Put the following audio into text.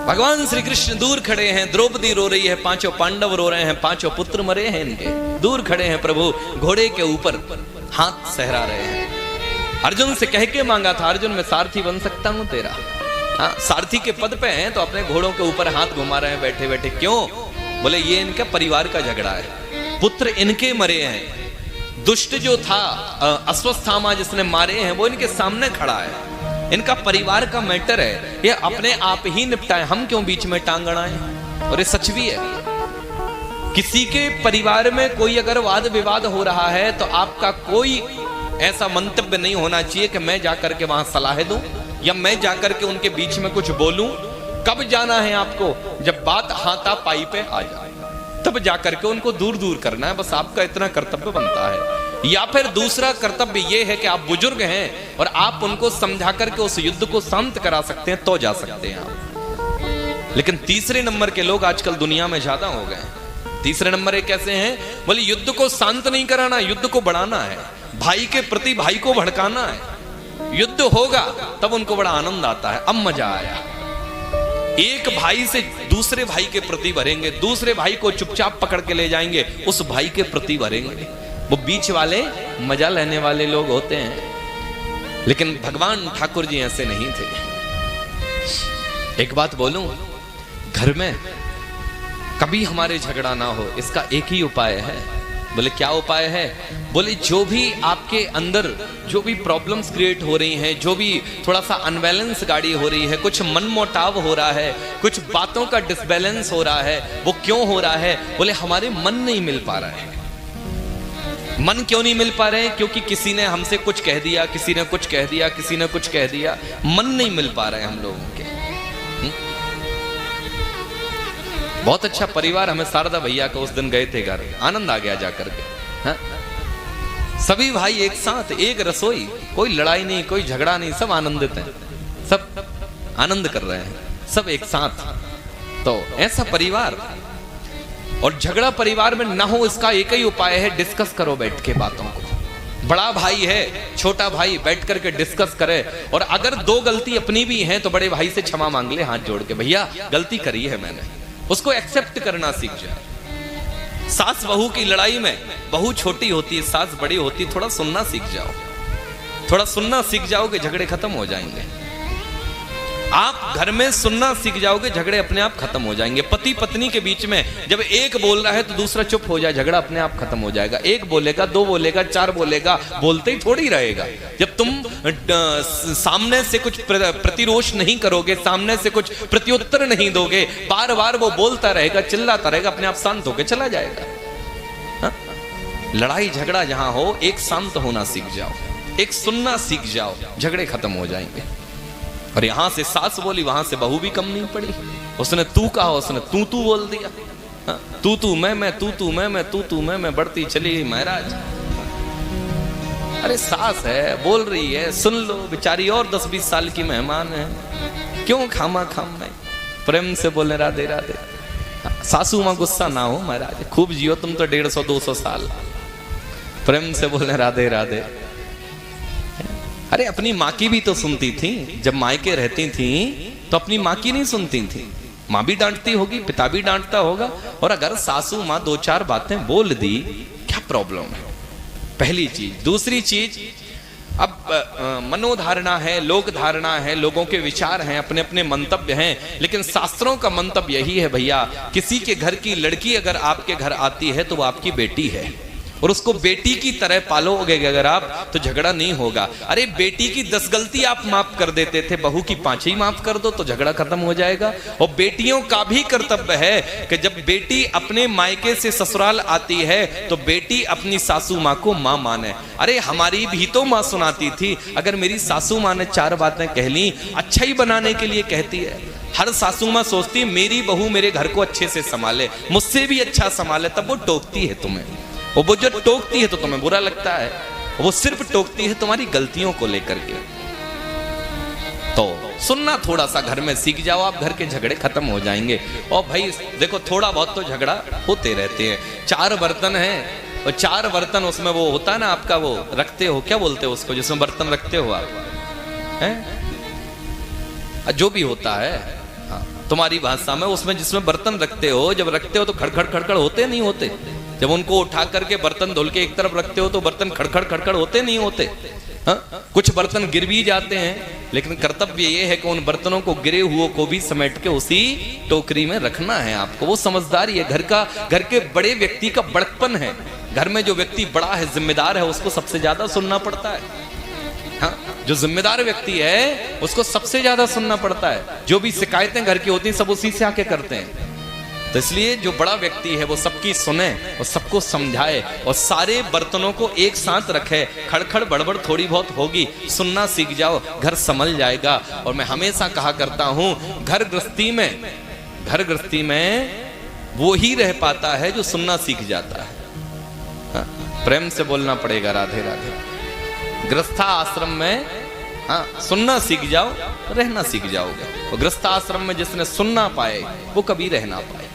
भगवान श्री कृष्ण दूर खड़े हैं, द्रौपदी रो रही है, पांचों पांडव रो रहे हैं, पांचों पुत्र मरे हैं इनके, दूर खड़े हैं प्रभु, घोड़े के ऊपर हाथ सहरा रहे हैं। अर्जुन से कह के मांगा था, अर्जुन मैं सारथी बन सकता हूं तेरा। हाँ, सारथी के पद पे हैं तो अपने घोड़ों के ऊपर हाथ घुमा रहे हैं बैठे बैठे। क्यों? बोले ये इनका परिवार का झगड़ा है, पुत्र इनके मरे हैं, दुष्ट जो था अश्वत्थामा जिसने मारे हैं वो इनके सामने खड़ा है, इनका परिवार का मैटर है, ये अपने आप ही निपटाए, हम क्यों बीच में टांग अड़ाएं। और ये सच भी है, किसी के परिवार में कोई अगर वाद विवाद हो रहा है तो आपका कोई ऐसा मंतव्य नहीं होना चाहिए कि मैं जाकर के वहां सलाह दूं या मैं जाकर के उनके बीच में कुछ बोलूं। कब जाना है आपको? जब बात हाथापाई पे आ जाए तब जाकर के उनको दूर दूर करना है, बस आपका इतना कर्तव्य बनता है। या फिर दूसरा कर्तव्य यह है कि आप बुजुर्ग हैं और आप उनको समझा करके उस युद्ध को शांत करा सकते हैं तो जा सकते हैं आप। लेकिन तीसरे नंबर के लोग आजकल दुनिया में ज्यादा हो गए हैं। तीसरे नंबर एक कैसे हैं? बोले युद्ध को शांत नहीं कराना, युद्ध को बढ़ाना है, भाई के प्रति भाई को भड़काना है। युद्ध होगा तब उनको बड़ा आनंद आता है, अब मजा आया। एक भाई से दूसरे भाई के प्रति भरेंगे, दूसरे भाई को चुपचाप पकड़ के ले जाएंगे, उस भाई के प्रति भरेंगे। वो बीच वाले मजा लेने वाले लोग होते हैं, लेकिन भगवान ठाकुर जी ऐसे नहीं थे। एक बात बोलूं, घर में कभी हमारे झगड़ा ना हो इसका एक ही उपाय है। बोले क्या उपाय है? बोले जो भी आपके अंदर जो भी प्रॉब्लम्स क्रिएट हो रही हैं, जो भी थोड़ा सा अनबैलेंस गाड़ी हो रही है, कुछ मनमुटाव हो रहा है, कुछ बातों का डिसबैलेंस हो रहा है, वो क्यों हो रहा है? बोले हमारे मन नहीं मिल पा रहा है। मन क्यों नहीं मिल पा रहे हैं? क्योंकि किसी ने हमसे कुछ कह दिया, किसी ने कुछ कह दिया, किसी ने कुछ कह दिया, मन नहीं मिल पा रहे हैं हम लोगों के। बहुत अच्छा परिवार, हमें शारदा भैया का उस दिन गए थे घर, आनंद आ गया जाकर के। हाँ? सभी भाई एक साथ, एक रसोई, कोई लड़ाई नहीं, कोई झगड़ा नहीं, सब आनंदित हैं, सब आनंद कर रहे हैं, सब एक साथ। तो ऐसा परिवार, और झगड़ा परिवार में ना हो इसका एक ही उपाय है, डिस्कस करो बैठ के बातों को। बड़ा भाई है, छोटा भाई बैठ करके डिस्कस करे, और अगर दो गलती अपनी भी है तो बड़े भाई से क्षमा मांग ले हाथ जोड़ के, भैया गलती करी है मैंने, उसको एक्सेप्ट करना सीख जाए। सास बहू की लड़ाई में बहू छोटी होती है, सास बड़ी होती है, थोड़ा सुनना सीख जाओ, थोड़ा सुनना सीख जाओगे, झगड़े खत्म हो जाएंगे। आप घर में सुनना सीख जाओगे, झगड़े अपने आप खत्म हो जाएंगे। पति पत्नी के बीच में जब एक बोल रहा है तो दूसरा चुप हो जाए, झगड़ा अपने आप खत्म हो जाएगा। एक बोलेगा, दो बोलेगा, चार बोलेगा, बोलते ही थोड़ी रहेगा। जब तुम सामने से कुछ प्रतिरोध नहीं करोगे, सामने से कुछ प्रत्युत्तर नहीं दोगे, बार बार वो बोलता रहेगा, चिल्लाता रहेगा, अपने आप शांत होकर चला जाएगा। हा? लड़ाई झगड़ा जहां हो, एक शांत होना सीख जाओ, एक सुनना सीख जाओ, झगड़े खत्म हो जाएंगे। और यहां से सास बोली, वहां से बहू भी कम नहीं पड़ी, उसने तू कहा, उसने तू बोल दिया। हाँ? तू मैं, तू मैं बढ़ती चली महाराज। अरे सास है, बोल रही है, सुन लो, बेचारी और 10-20 साल की मेहमान है, क्यों खामा खाम में प्रेम से बोले राधे राधे। सासू मां गुस्सा ना हो महाराज, खूब जियो तुम तो 150-200 साल, प्रेम से बोले राधे राधे। अरे अपनी माँ की भी तो सुनती थी, जब मायके रहती थी तो अपनी माँ की नहीं सुनती थी। माँ भी डांटती होगी, पिता भी डांटता होगा, और अगर सासू माँ 2-4 बातें बोल दी, क्या प्रॉब्लम है? पहली चीज। दूसरी चीज, अब मनोधारणा है, लोक धारणा है, लोगों के विचार हैं, अपने अपने मंतव्य हैं, लेकिन शास्त्रों का मंतव्य यही है भैया, किसी के घर की लड़की अगर आपके घर आती है तो वो आपकी बेटी है, और उसको बेटी की तरह पालोगे अगर आप, तो झगड़ा नहीं होगा। अरे बेटी की 10 गलती आप माफ कर देते थे, बहू की 5 ही माफ कर दो तो झगड़ा खत्म हो जाएगा। और बेटियों का भी कर्तव्य है कि जब बेटी अपने मायके से ससुराल आती है तो बेटी अपनी सासू माँ को माँ माने। अरे हमारी भी तो माँ सुनाती थी, अगर मेरी सासू माँ ने 4 बातें कह ली, अच्छा ही बनाने के लिए कहती है। हर सासू माँ सोचती है मेरी बहू मेरे घर को अच्छे से संभाले, मुझसे भी अच्छा संभाले, तब वो टोकती है तुम्हें। वो जो टोकती है तो तुम्हें बुरा लगता है, वो सिर्फ टोकती है तुम्हारी गलतियों को लेकर के। तो सुनना थोड़ा सा घर में सीख जाओ, आप घर के झगड़े खत्म हो जाएंगे। और भाई देखो, थोड़ा बहुत तो झगड़ा होते रहते हैं। 4 बर्तन हैं, और 4 बर्तन, उसमें वो होता है ना आपका, वो रखते हो, क्या बोलते हो उसको, जिसमें बर्तन रखते हो आप, हैं? जो भी होता है, हाँ, तुम्हारी भाषा में, उसमें जिसमें बर्तन रखते हो, जब रखते हो तो खड़खड़ खड़खड़ होते नहीं होते? जब उनको उठा करके बर्तन धुल के एक तरफ रखते हो तो बर्तन खड़खड़ खड़खड़ होते नहीं होते? हाँ, कुछ बर्तन गिर भी जाते हैं, लेकिन कर्तव्य ये है कि उन बर्तनों को गिरे हुए को भी समेट के उसी टोकरी में रखना है आपको। वो समझदारी है, घर के बड़े व्यक्ति का बड़कपन है। घर में जो व्यक्ति बड़ा है, जिम्मेदार है, उसको सबसे ज्यादा सुनना पड़ता है। हाँ, जो जिम्मेदार व्यक्ति है उसको सबसे ज्यादा सुनना पड़ता है। जो भी शिकायतें घर की होती हैं सब उसी से आके करते हैं। तो इसलिए जो बड़ा व्यक्ति है वो सबकी सुने और सबको समझाए और सारे बर्तनों को एक साथ रखे। खड़खड़ बड़बड़ थोड़ी बहुत होगी, सुनना सीख जाओ, घर संभल जाएगा। और मैं हमेशा कहा करता हूं, घर गृहस्थी में वो ही रह पाता है जो सुनना सीख जाता है। हाँ, प्रेम से बोलना पड़ेगा राधे राधे। गृहस्था आश्रम में हाँ सुनना सीख जाओ, रहना सीख जाओगे। और गृहस्था आश्रम में जिसने सुनना पाए वो कभी रह ना पाए।